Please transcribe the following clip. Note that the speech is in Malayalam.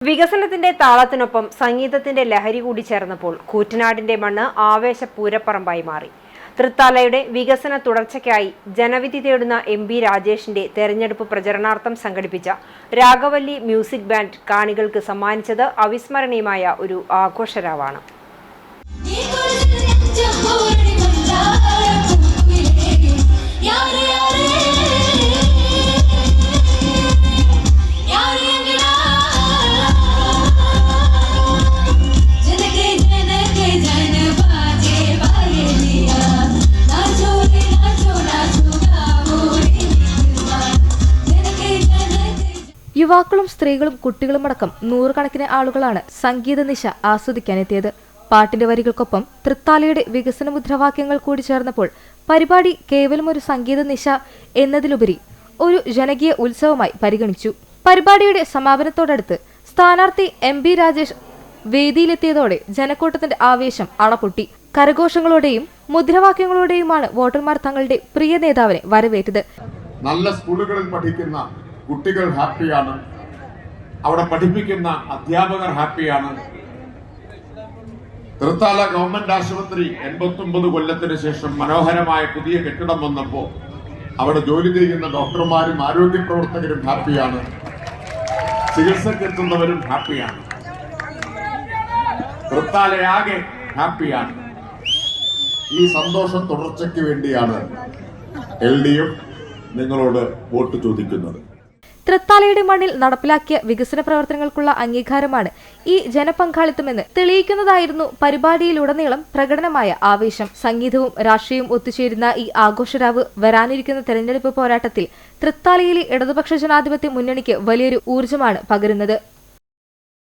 വികസനത്തിന്റെ താളത്തിനൊപ്പം സംഗീതത്തിന്റെ ലഹരി കൂടി ചേർന്നപ്പോൾ കൂറ്റനാടിന്റെ മണ്ണ് ആവേശ പൂരപ്പറമ്പായി മാറി. തൃത്താലയുടെ വികസന തുടർച്ചയ്ക്കായി ജനവിധി തേടുന്ന MP രാജേഷിന്റെ തെരഞ്ഞെടുപ്പ് പ്രചരണാർത്ഥം സംഘടിപ്പിച്ച രാഘവല്ലി മ്യൂസിക് ബാൻഡ് കാണികൾക്ക് സമ്മാനിച്ചത് അവിസ്മരണീയമായ ഒരു ആഘോഷരാവാണ്. യുവാക്കളും സ്ത്രീകളും കുട്ടികളുമടക്കം നൂറുകണക്കിന് ആളുകളാണ് സംഗീത നിശ ആസ്വദിക്കാനെത്തിയത്. പാട്ടിന്റെ വരികൾക്കൊപ്പം തൃത്താലയുടെ വികസന മുദ്രാവാക്യങ്ങൾ കൂടി ചേർന്നപ്പോൾ പരിപാടി കേവലം ഒരു സംഗീത നിശ എന്നതിലുപരി ഒരു ജനകീയ ഉത്സവമായി പരിഗണിച്ചു. പരിപാടിയുടെ സമാപനത്തോടടുത്ത് സ്ഥാനാർത്ഥി MP രാജേഷ് വേദിയിലെത്തിയതോടെ ജനക്കൂട്ടത്തിന്റെ ആവേശം അണപൊട്ടി. കരഘോഷങ്ങളോടെയും മുദ്രാവാക്യങ്ങളോടെയുമാണ് വോട്ടർമാർ തങ്ങളുടെ പ്രിയ നേതാവിനെ വരവേറ്റത്. നല്ല സ്കൂളുകളിൽ പഠിക്കുന്ന കുട്ടികൾ ഹാപ്പിയാണ്, അവിടെ പഠിപ്പിക്കുന്ന അധ്യാപകർ ഹാപ്പിയാണ്. തൃത്താല ഗവൺമെന്റ് ആശുപത്രി 89 കൊല്ലത്തിന് ശേഷം മനോഹരമായ പുതിയ കെട്ടിടം വന്നപ്പോൾ അവിടെ ജോലി ചെയ്യുന്ന ഡോക്ടർമാരും ആരോഗ്യ പ്രവർത്തകരും ഹാപ്പിയാണ്, ചികിത്സക്കെത്തുന്നവരും ഹാപ്പിയാണ്, തൃത്താലയാകെ ഹാപ്പിയാണ്. ഈ സന്തോഷം തുടർച്ചയ്ക്ക് വേണ്ടിയാണ് LDF നിങ്ങളോട് വോട്ട് ചോദിക്കുന്നത്. തൃത്താലയുടെ മണ്ണിൽ നടപ്പിലാക്കിയ വികസന പ്രവർത്തനങ്ങൾക്കുള്ള അംഗീകാരമാണ് ഈ ജനപങ്കാളിത്തമെന്ന് തെളിയിക്കുന്നതായിരുന്നു പരിപാടിയിലുടനീളം പ്രകടനമായ ആവേശം. സംഗീതവും രാഷ്ട്രീയവും ഒത്തുചേരുന്ന ഈ ആഘോഷരാവ് വരാനിരിക്കുന്ന തെരഞ്ഞെടുപ്പ് പോരാട്ടത്തിൽ തൃത്താലയിലെ ഇടതുപക്ഷ ജനാധിപത്യ മുന്നണിക്ക് വലിയൊരു ഊർജ്ജമാണ് പകരുന്നത്.